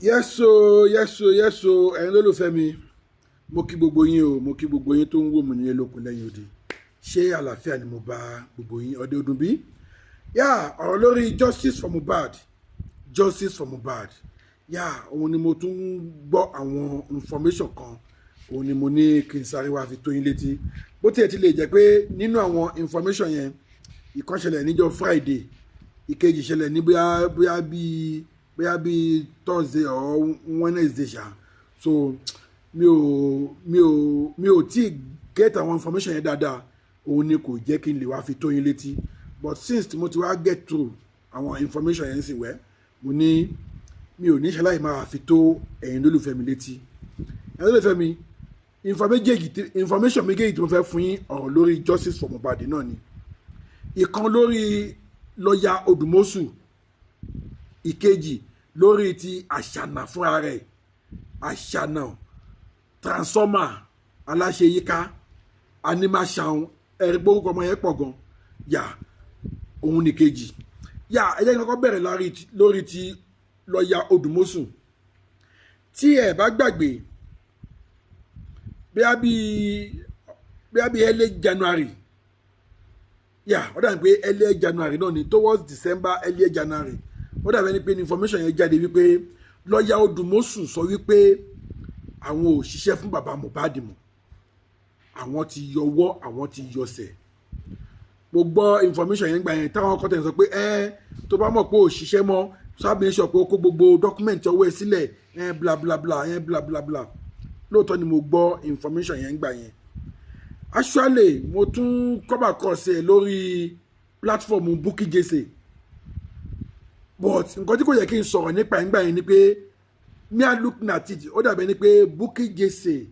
Yes o, yes o, yes o, ẹ̀yin lólùfẹ́ mi, mo kí gbogbo yín o, mo kí gbogbo yín tó ń wò mí ní lóko lẹ́yìn odi. Ṣé àlàáfíà ni mo bá gbogbo yín ọdẹ ọdún bí? Yà, ọ̀rọ̀ lórí justice for Mohbad, justice for Mohbad. Yà, òun ni mo tún gbọ́ àwọn information kan, òun ni mo ní kí n sáré wá fi tó yín létí. Bó tiẹ̀ ti lè jẹ́ pé nínú àwọn information yẹn, ìkan ṣẹlẹ̀ níjọ́ Friday, ìkejì ṣẹlẹ̀ ní bóyá bíi Thursday or Wednesday ṣá. So mi ò tí get àwọn information yẹn dáadáa, òun ni kò jẹ́ kí n lè wá fi tó yín létí. But since mo ti wá get through àwọn information yẹn sì wẹ́, mo ní mi ò ní ṣaláì máa fi tó ẹ̀yin lólùfẹ́ mi létí. Ẹ̀yin lólùfẹ́ mi, information méjèèjì tí mo fẹ́ fún yín ọ̀rọ̀ lórí justice for Mohbad náà ni. Ìkan lórí lọ́ọ̀yà Odùmọ̀ṣù, ìkejì lórí ti Àṣànà fúnra rẹ̀, Àṣànà transformer aláṣeyíká animation ẹ̀rí gbórúkọ ọmọ yẹn pọ̀ gan. Yà, òun ní kejì. Yà, ẹ jẹ́ kí n kọ́kọ́ bẹ̀rẹ̀ lórí ti lọ́ọ̀yà Odùmọ̀ṣù. Tí ẹ bá gbàgbé, bí early January, yà, ó dàbí pé early January náà ni, towards December early January, ó dàbí ẹni pé information yẹn jáde wípé lọ́ọ̀yà Odùmọ̀ṣù sọ wípé àwọn ò ṣiṣẹ́ fún bàbá Mohbad mọ́, àwọn ti yọwọ́, àwọn ti yọsẹ̀. Mo gbọ́ information yẹn gbà yẹn táwọn kọ́tẹ̀ sọ pé tó bá mọ̀ pé ò ṣiṣẹ́ mọ́ sábẹ́ sọ pé ó kó gbogbo document ọwọ́ ẹ sílẹ̀ bla bla bla bla bla bla. Lóòótọ́ ni mo gbọ́ information yẹn gbà yẹn. Actually mo tún cover course lórí platform Bukky Jesse, but nǹkan tí kò yẹ kí n sọ̀rọ̀ nípa ìgbà yẹn ni pé me are looking at it, ó dàbí ẹni pé Bukky Jesse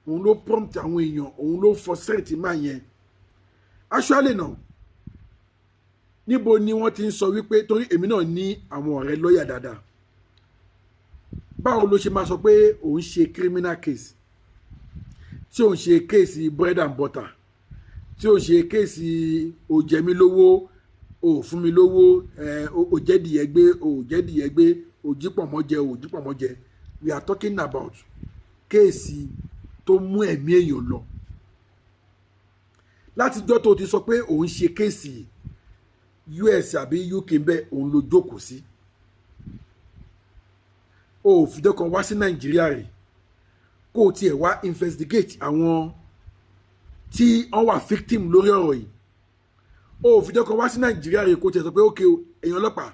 òun ló prompt àwọn èèyàn, òun ló frustrate máa yẹn. Actually náà níbo ni wọ́n ti ń sọ wípé, torí èmi náà ní àwọn ọ̀rẹ́ lọ́ọ̀yà dáadáa, báwo ló ṣe máa sọ pé òun ṣe criminal case tí òun ṣe case bread and butter, tí òun ṣe case ó jẹ mí lówó, ó fún mi lówó, ó jẹ́dìyẹ gbé, ó jẹ́dìyẹ gbé, ó jípọ̀ mọ́ jẹ, ó jípọ̀ mọ́ jẹ. We are talking about case tó mú ẹ̀mí èèyàn lọ. Látijọ́ tó ti sọ pé òun ṣe case US àbí UK bẹ́ẹ̀, òun ló jókòó sí. Ó fìdí kan wá sí Nàìjíríà rẹ̀ kó o tiẹ̀ wá investigate àwọn tí wọ́n wà victim lórí ọ̀rọ̀ yìí. Ó fìdí kan wá sí Nàìjíríà rẹ̀ kó o tiẹ̀ sọ pé ok o, èèyàn ọlọ́pàá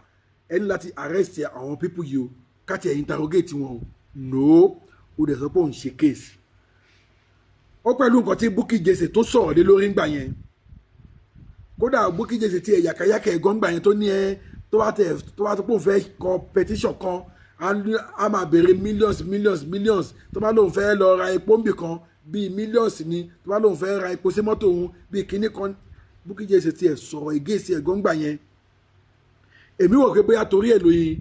ẹni láti arrest àwọn people yìí o, káti ẹ̀ interrogate wọn o. No, o dẹ̀ sọ pé òun ṣe case. Ó pẹ̀lú nǹkan tí Bukky Jesse tó sọ̀rọ̀ lé lórí ńgbà yẹn. Kódà Bukky Jesse ti ẹ̀ yàkàyàkà ẹ̀gọ́ ńgbà yẹn tó ní tó bá tó pò fẹ́ kọ petition kan, a máa béèrè millions tó bá lóun fẹ́ lọ ra epo níbì kan bíi millions ni, tó bá lóun fẹ́ ra epo sí mọ́tò òun bíi kinní kan. Bukky Jesse ti ẹ̀ sọ̀rọ̀ against ẹ̀gọ́ ńgbà yẹn. Èmi wò pé bóyá torí ẹ̀ lóyin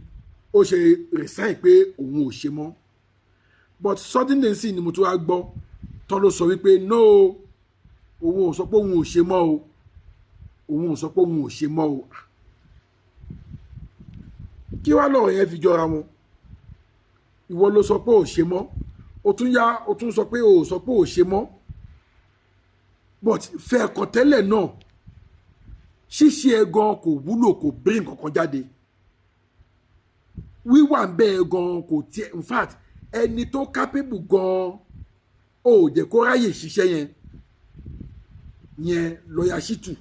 ó ṣe resign pé òun ò ṣe mọ́, but suddenly sí ni mo tún wá gbọ́ tán ló sọ wípé no, òun ò sọ pé òun ò ṣe mọ́ o, òun ò sọ pé òun ò ṣe mọ́ o. Kí wá lọ́rọ̀ yẹn fi jọra wọn? Ìwọ ló sọ pé ò ṣe mọ́, ó tún sọ pé ò sọ pé ò ṣe mọ́, but fẹ́ ẹ̀kọ́ tẹ́lẹ̀ náà ṣíṣe ẹ gan kò wúlò, kò bring kankan jáde. Wíwà ń bẹ́ẹ̀ gan kò tiẹ̀, in fact ẹni tó capable gan ò jẹ́ kó ráyè ṣiṣẹ́ yẹn lọ́ọ̀yà Shittu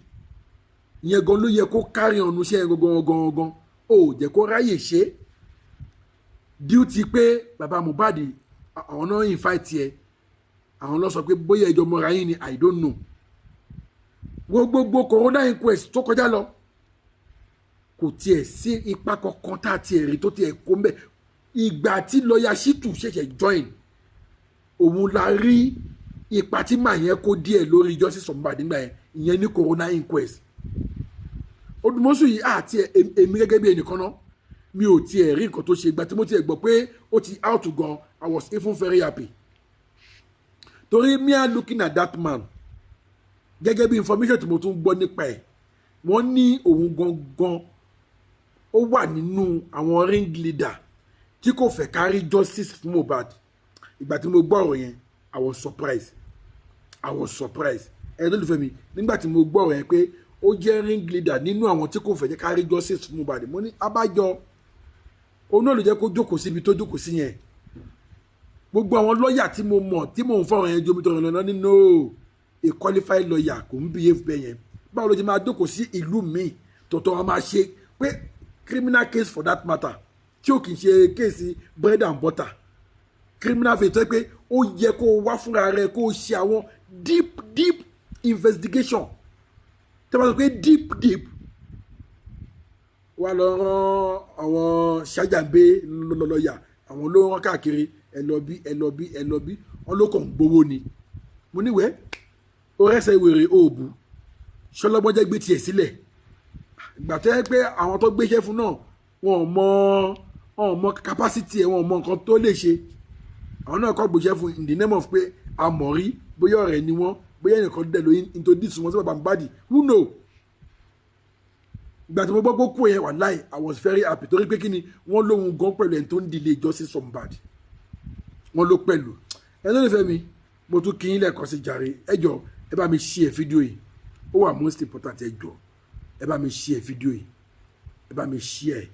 yẹn gan ló yẹ kó kárí ọ̀nù iṣẹ́ gangan, ò jẹ́ kó ráyè ṣe. Duty pé bàbá Mohbad àwọn náà invite ẹ, àwọn lọ sọ pé bóyá ẹjọ́ mọ́ra yín ni, I don't know. Gbogbo corona inquest tó kọjá lọ kò tiẹ̀ sí ipa kankan tá a tiẹ̀ rí tó tiẹ̀ kó mbẹ́. Ìgbà tí lọ́ọ̀yà Shittu ṣẹ̀ṣẹ̀ join, òun la rí ipa tí màá yẹn kó díẹ̀ lórí justice for Mohbad nígbà yẹn, ìyẹn ní corona inquest. Odùmọ̀ṣù yìí àti èmi gẹ́gẹ́ bí ẹnìkan náà, mi ò tiẹ̀ rí nǹkan tó ṣe. Ìgbà tí mo tiẹ̀ gbọ́ pé ó ti out gan, I was even very happy. Torí me are looking at that man, gẹ́gẹ́ bí information tí mo tún gbọ́ nípa ẹ̀, wọ́n ní òun gangan ó wà nínú àwọn ring leader tí kò fẹ́ kárí justice fún Mohbad. Ìgbà tí mo gbọ́ ọ̀rọ̀ yẹn I was surprised ẹni tó lè fẹ́ mi nígbà tí mo gbọ́ ọ̀rọ̀ yẹn pé ó jẹ́ ring leader nínú àwọn tí kò fẹ́ jẹ́ kárí justice fún Mohbad. Mo ní abájọ òun náà ló jẹ́ kó jókòó síbi tó jókòó sí yẹn. Gbogbo àwọn lọ́ọ̀yà tí mo mọ̀ tí mò ń fọ̀rọ̀ yẹn jomi tọrọ lọ́nà nínú a qualified lawyer kò ń behave bẹ́ẹ̀ yẹn. Báwo ló ti máa jókòó sí ìlú míì tọ̀tọ̀ wọn máa ṣe pé criminal case for that matter tí ó kì í ṣe kéèsì bread and butter criminal case tó yẹ pé ó yẹ kó wá fúnra rẹ̀ kó ṣe àwọn deep investigation tí wọ́n sọ pé deep wà lọ rán àwọn ṣàjàmbé lọ́yà àwọn ló rán káàkiri ẹ lọ bí wọn ló kàn gbowó ni. Mo níwèé ó rẹ́sẹ̀ wèrè òòbù ṣọlọ́gbọ́n jẹ́ gbé tiẹ̀ sílẹ̀. Ìgbà tó yẹ pé àwọn tó gbéṣẹ́ fún náà wọn ò mọ capacity ẹ̀ wọn ò mọ nǹkan tó lè ṣe. Àwọn náà kọ́ gbéṣẹ́ fún in the name of pé àmọ̀rí bóyá ọ̀rẹ́ ni wọ́n bóyá ẹnìkan dẹ̀ ló introduce wọn sí bàbá Mohbad who know. Ìgbà tí mo gbọ́ gbókù yẹn wàláhì I was very happy torí pé kí ni wọ́n lóhun gan pẹ̀lú ẹni tó ń delay justice for Mohbad wọ́n ló pẹ̀lú. Ẹni tó lè fẹ́ mi mo tún kí yín lẹ́ẹ̀kan sí jàre ẹ jọ̀ọ́ ẹ bá mi share fídíò yìí ó wà most important ẹ jọ̀ọ́ ẹ bá mi share fídíò yìí ẹ bá mi share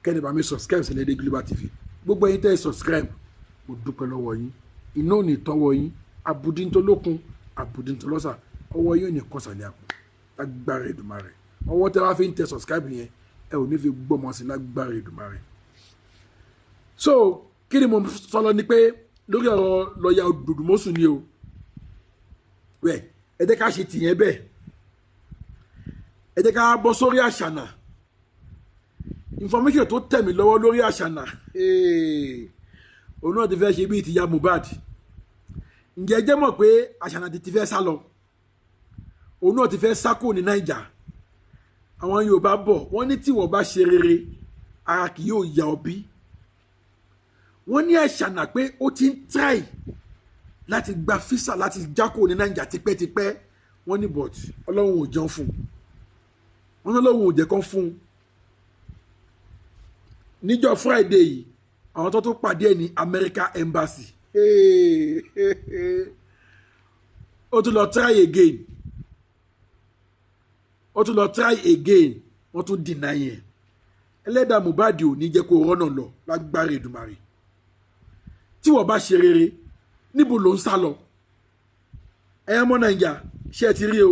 kẹ́ni bá mi subscribe sí Lédè Global TV gbogbo ẹ̀yin tẹ́ ẹ subscribe mo dúpẹ́ lọ́wọ́ yín iná ò ní tọ́wọ́ yín abudintolókun abudintolọ́sà ọwọ́ yín ò ní kọsàlẹ̀ àpò lágbára Èdùmàrè ọwọ́ tẹ́ wá fi ń tẹ subscribe yẹn ẹ ò ní fi gbọ́mọ sí lágbára Èdùmàrè. So kí ni mo sọ lọ ni pé lórí ọ̀rọ̀ lọ́ọ̀yà Odùmọ̀ṣù ni o wẹ̀ ẹ jẹ́ ká ṣe tìyẹn bẹ́ẹ̀ ẹ jẹ́ ká bọ́ sórí Àṣànà information tó tẹ̀ mí lọ́wọ́ lórí Àṣànà òun náà ti fẹ́ ṣe bíi ti ya Mohbad. Ǹjẹ́ ẹ jẹ́ mọ̀ pé Àṣànà ti fẹ́ sá lọ òun náà ti fẹ́ sá kúrò ní Naija. Àwọn Yorùbá bọ̀ wọ́n ní tí wọ́n bá ṣe rere ara kì yóò ya ọbí. Wọ́n ní Àṣànà pé ó ti ń try láti gba físà láti já kúrò ní Naija tipẹ́tipẹ́ wọ́n ní but Ọlọ́run ò jẹun fún wọ́n ní Ọlọ́run ò jẹ́ kán fún níjọ́ Friday yìí àwọn tó pàdé ẹ̀ ní America Embassy ó tún lọ try again wọ́n tún deny yẹn. Ẹlẹ́dàá Mohbad ò ní jẹ́ kó rọ́nà lọ lágbára Èdùmàrè. Tí wọ́n bá ṣe rere níbo ló ń sá lọ ẹ̀yàn ọmọ Naija ṣe ẹ ti rí o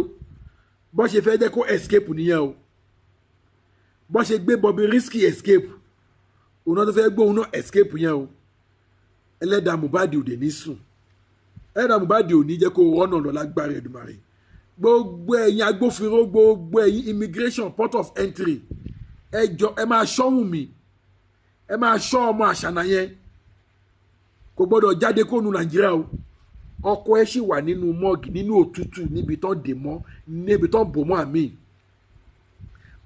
bọ́ ṣe fẹ́ jẹ́ kó escape nìyẹn o bọ́ ṣe gbé Bobrisky escape òun náà tó fẹ́ gbé òun náà escape yẹn o. Ẹlẹ́dàá Mohbad ò dé ní sùn ẹlẹ́dàá Mohbad ò ní jẹ́ kó rọ́nà lọ lágbára Èdùmàrè. Gbogbo ẹ̀yin agbófinró gbogbo ẹ̀yin immigration port of entry ẹ jọ̀ọ́ ẹ máa ṣọ́ Wùnmí ẹ máa ṣọ́ ọmọ Àṣànà yẹn kò gbọ́dọ̀ jáde kó nu Nàìjíríà o. Ọkọ ẹ ṣì wà nínú mọ́ọ̀gì nínú òtútù níbi tán dè mọ́ níbi tán bò mọ́ àmì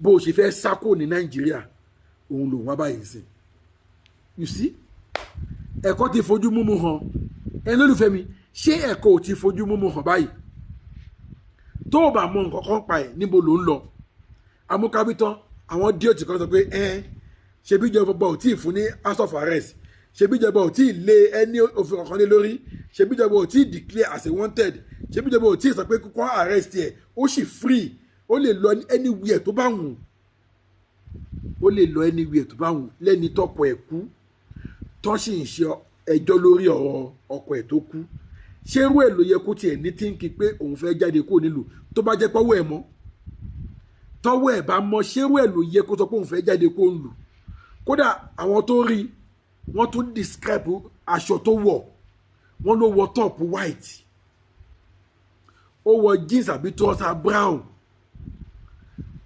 bó o ṣe fẹ́ sá kó ní Nàìjíríà òun lòun wá báyìí sí. You see ẹ̀kọ́ ti fojú múmu hàn ẹni lólùfẹ́ mi ṣé ẹ̀kọ́ ò ti fojú múmu hàn báyìí tó o bá mọ nǹkan kan pa ẹ̀ níbo ló ń lọ. Amúkábítán àwọn díòtì kan sọ pé ṣebí ìjọba ò tí ì fún ní house of arrest ṣebí ìjọba ò tí ì lé ẹni òfin kankan lé lórí ṣebí ìjọba ò tí ì declare as a wanted ṣebí ìjọba ò tí ì sọ pé kókó arrest ẹ̀ ó sì free ó lè lọ anywhere tó bá wù lẹ́ni tọ́pọ̀ ẹ̀ kú tán sì ń ṣe ẹjọ́ lórí ọ̀rọ̀ ọkọ ẹ̀ tó kú. Ṣé irú ẹ̀ ló yẹ kó tiẹ̀ ní tíǹkì pé òun fẹ́ jáde kúrò nílùú tó bá jẹ́ pọ́wọ́ ẹ̀ mọ́ tọ́wọ́ ẹ̀ bá mọ́ ṣé irú ẹ̀ ló yẹ kó sọ pé òun fẹ́ jáde kúrò nílùú. Kódà àwọn tó rí wọ́n tún describe aṣọ tó wọ̀ wọ́n ló wọ top white ó wọ jeans àbí trouser brown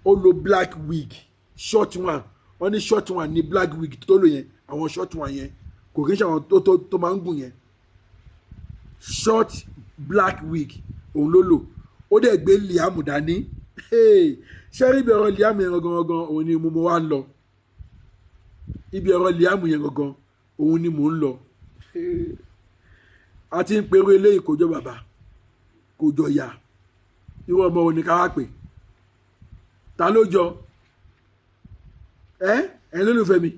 ó lo black wig short one wọ́n ní short one ní black wig tó lò yẹn àwọn short one yẹn kò kí n ṣe àwọn tó máa ń gùn yẹn short black wig òun ló lò ó dẹ̀ gbé Liam dání ṣé rí ibi ọ̀rọ̀ Liam yẹn gangan òun ni mo wá ń lọ ibi ọ̀rọ̀ Liam yẹn gangan òun ni mò ń lọ. A ti ń perú eléyìí kò jọ bàbá kò jọ ìyá irú ọmọ òní ká wá pè ta ló jọ ẹ lólùfẹ́ mi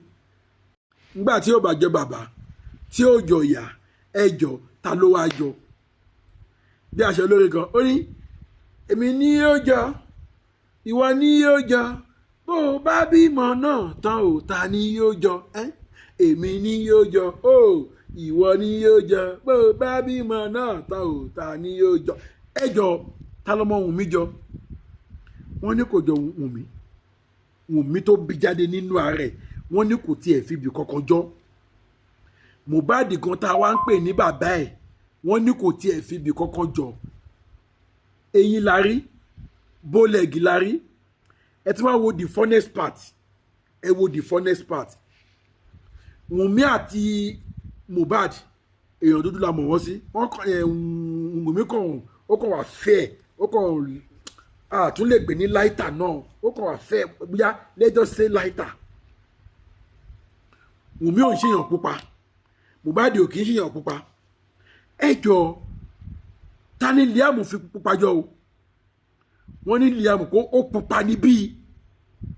nígbà tí ó bá jọ bàbá tí ó jọ ìyá ẹjọ ta ló wá jọ bí àṣẹ olórí kan ó ní èmi ní yóò jọ ìwọ ní yóò jọ bó o bá bímọ náà tán ò ta ní yóò jọ èmi ní yóò jọ ó ìwọ ní yóò jọ bó o bá bímọ náà tán ò ta ní yóò jọ ẹjọ ta lọmọ Wùnmí jọ wọ́n ní kò jọ Wùnmí tó bí jáde nínú ààrẹ wọ́n ní kò tiẹ̀ fi ibì kankan jọ Mohbad gan tá a wá ń pè ní bàbá ẹ̀ wọ́n ní kò tiẹ̀ fi ibì kankan jọ eyín la rí bólẹ̀gì la rí ẹ ti wá wo the funnest part ẹ wo the funnest part Wùnmí àti Mohbad èèyàn dúdú la mọ̀ wọ́n sí Wùnmí kan ó kàn wá fẹ́ ó kàn àtún lè pè ní láìtà náà ó kàn wá fẹ́ bóyá let's just say láìtà Wùnmí ò ń ṣèyàn pupa Mohbad ò kì í ṣèyàn pupa ẹ jọ ta ni Liam fi pupa jọ o wọ́n ní Liam kó ó pupa níbí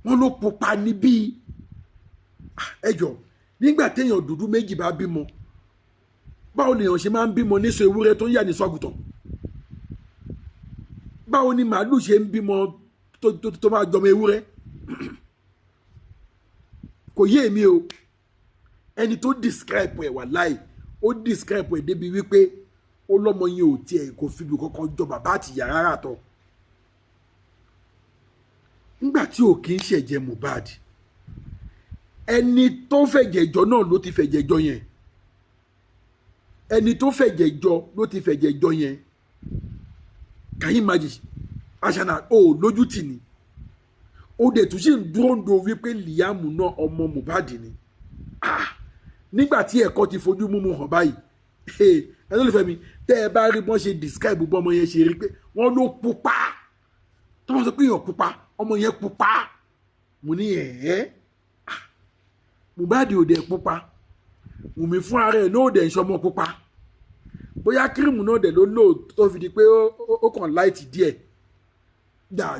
wọ́n ló pupa níbí ẹ jọ nígbà téèyàn dúdú méjì bá bímọ báwo lèèyàn ṣe máa ń bímọ níṣọ ewúrẹ́ tó ń yà ní sọ́gùtàn báwo ni màálù ṣe ń bímọ tó máa jọmọ ewúrẹ́ kò yé mi o ẹni tó describe ẹ̀ wà láì ó describe ẹ̀ débi wípé ó lọ́mọ yẹn ò tiẹ̀ kò fi ibi kankan jọ bàbá àti ìyá rárá tọ́ nígbà tí ò kì í ṣẹ̀jẹ̀ Mohbad ẹni tó fẹ̀jẹ̀ jọ náà ló ti fẹ̀jẹ̀ jọ yẹn ẹni tó fẹ̀jẹ̀ jọ ló ti fẹ̀jẹ̀ jọ yẹn can you imagine aṣana o lójú tì ní ó dẹ̀ tún ṣì ń dúró ń do wípé Liam náà ọmọ Mohbad ni nígbà tí ẹ̀kọ́ ti fojú múmu hàn báyìí ẹ ló lè fẹ́ mi tẹ́ ẹ bá rí bọ́n ṣe describe gbogbo ọmọ yẹn ṣe rí pé wọ́n ló pupa tó wọ́n sọ pé èèyàn pupa ọmọ yẹn pupa mo ní Mohbad ò dẹ̀ pupa Wùnmí fún ara ẹ̀ náà ò dẹ̀ ń ṣọmọ pupa bóyá kírìmù náà dẹ̀ ló lò tó fi di pé ó kàn láìtì díẹ̀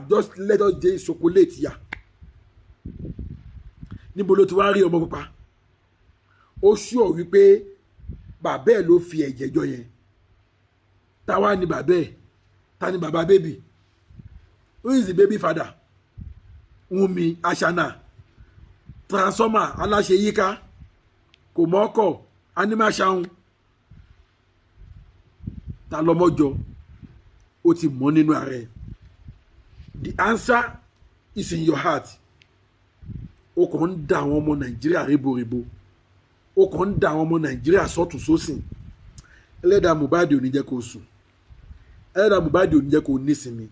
just let us dey chocolate yà níbo ló ti wá rí ọmọ pupa ó ṣùọ̀ wípé bàbá ẹ̀ ló fi ẹ̀jẹ̀ jọ yẹn ta wá ní bàbá ẹ̀ ta ní bàbá bébì who is the baby father Wùnmí Àṣànà transformer aláṣẹ yíká kò mọ́kọ̀ animal ṣahun ta lọ́mọ́jọ ó ti mọ́ nínú ara ẹ̀ the answer is in your heart ó kàn ń da àwọn ọmọ Nàìjíríà ríboríbo ó kàn ń da àwọn ọmọ Nàìjíríà sọ́tún sósìn ẹlẹ́dàá Mohbad ò ní jẹ́ kó sùn ẹlẹ́dàá Mohbad ò ní jẹ́ kó nísinmi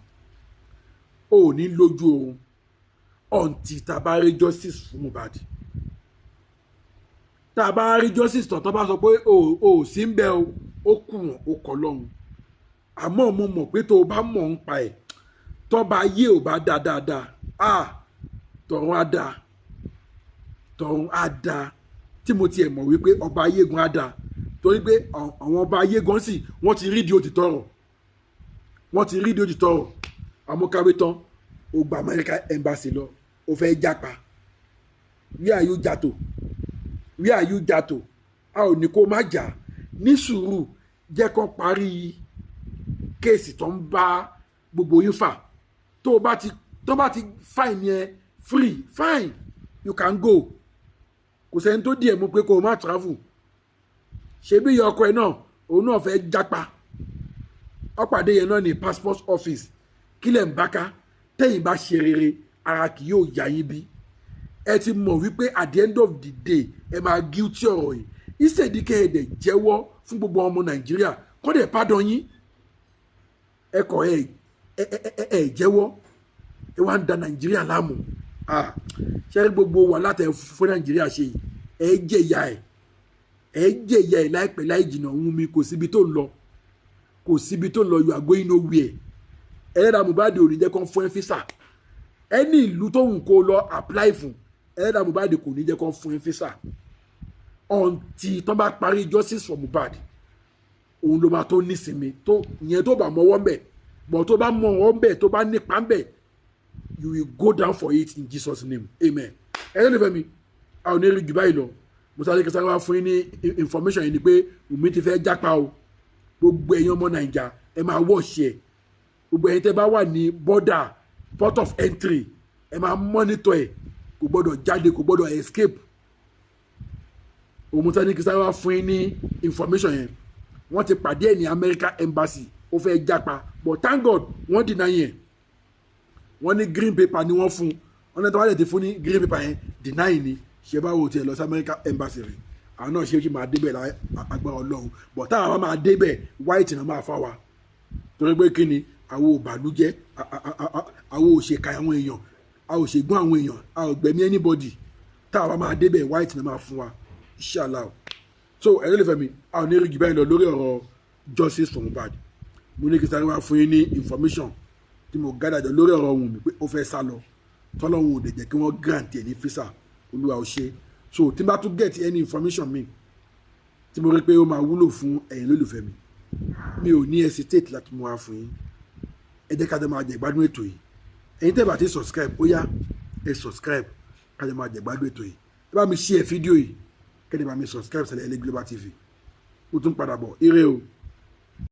ó ní lójú oorun ọ̀ǹtì tá a bá rí justice fún Mohbad tá a bá rí justice tó bá sọ pé o sí ń bẹ ó kù wọ́n ó kọ́ lọ́hùn àmọ́ mo mọ̀ pé tó o bá mọ̀ ń pa ẹ̀ tọ́ba ayé ò bá dá dáadáa tọ̀run á dá tọ̀run á dá tí mo tiẹ̀ mọ̀ wípé ọba ayégun á dá torí pé àwọn ọba ayégun sì wọ́n ti rí di òtítọ́ rọ̀ wọ́n ti rí di òtítọ́ rọ̀ amúkáwé tán ó gba American embassy lọ ó fẹ́ jápa where are you jato where are you jato a ò ní kó má jà ní sùúrù jẹ́ kó parí kéèsì tó ń bá gbogbo yín fà tó bá ti fine yẹn free fine you can go kò sẹ́ni tó díẹ̀ mú pé kó o má travel ṣebí ìyá ọkọ ẹ̀ náà òun náà fẹ́ jápa ọ̀pàdé yẹn náà ní passport office kílẹ̀ ń bá ká tẹ́yìn bá ṣe rere ara kì yóò yá yín bí ẹ ti mọ̀ wípé at the end of the day ẹ máa guilty ọ̀rọ̀ yìí ìṣèdí kẹ́ẹ̀dẹ̀ jẹ́wọ́ fún gbogbo ọmọ Nàìjíríà kọ́ dẹ̀ pardon yín ẹ kọ̀ ẹ jẹ́wọ́ ẹ wá ń da Nàìjíríà láàmú ṣẹ́rí gbogbo wà látẹ̀ fún Nàìjíríà ṣe yìí ẹ jẹ̀yà ẹ̀ láìpẹ́ láì jìnnà Wùnmí kò síbi tó ń lọ you are going nowhere ẹlẹ́dàá Mohbad ò ní jẹ́ kó fún ẹ físà ẹni ìlú tó wù kó lọ apply fún ẹlẹ́dàá Mohbad kò ní jẹ́ kó fún ẹ físà until tó bá parí justice for Mohbad òun ló máa tó nísinmi tó ìyẹn tó bá mọ́wọ́ ń bẹ̀ bọ̀ tó bá mọ́wọ́ ń bẹ̀ tó bá nípa ń bẹ̀ you will go down for it in Jesus name amen ẹ̀rọ nífẹ̀ẹ́ mi àwọn onírìn jù báyìí lọ mo sáré kí sáré wá fún yín ní information yìí ni pé Wùmí ti fẹ́ jápa o gbogbo ẹ̀yin ọmọ Naija ẹ máa wọ̀ọ̀ṣì ẹ̀ gbogbo ẹ̀yin tẹ́ bá wà ní border port of entry ẹ máa monitor ẹ̀ kò gbọ́dọ̀ jáde kò gbọ́dọ̀ escape òun sáré kí sáré wá fún yín ní information yẹn wọ́n ti pàdé ẹ̀ ní America Embassy ó fẹ́ jápa but thank God wọ́n deny yẹn wọ́n ní green paper ni wọ́n fún wọ́n ní tọ́wálẹ̀ ti fún ní green paper yẹn deny ni ṣe báwo tiẹ̀ lọ sí America Embassy rẹ̀ àwọn náà ṣe máa débẹ̀ lágbára Ọlọ́run but táwọn máa débẹ̀ white náà máa fà wá torí pé kí ni àwọn ò bàlújẹ́ àwọn ò ṣèkà àwọn èèyàn a ò ṣègùn àwọn èèyàn a ò gbẹ̀mí anybody táwọn máa débẹ̀ white náà máa fún wa inshallah so ẹ̀rọ lè fẹ́ mi a ò ní rí jù báyìí lọ lórí ọ̀rọ̀ justice for Mohbad mo ní kí sáré wá fún yín ní information tí mo gádàjọ lórí ọ̀rọ̀ Wùmí pé ó fẹ́ sá lọ tọ́lọ́hún ò dẹ̀ jẹ́ kí wọ́n grant ẹ̀ ní fisa olúwa ò ṣe so tí n bá tún get any information mi tí mo rí pé ó máa wúlò fún ẹ̀yin lólùfẹ́ mi mi ò ní hesitate láti mú wá fún yín ẹ jẹ́ ká jọ máa jẹ ìgbádùn ètò yìí ẹ̀yin tẹ́ bá ti subscribe ó yá ẹ subscribe ká jọ máa jẹ ìgbádùn ètò yìí ẹ bá mi share fídíò yìí kẹ́ni bá mi subscribe sílẹ̀ LA Global TV mo tún padà bọ̀ ire o.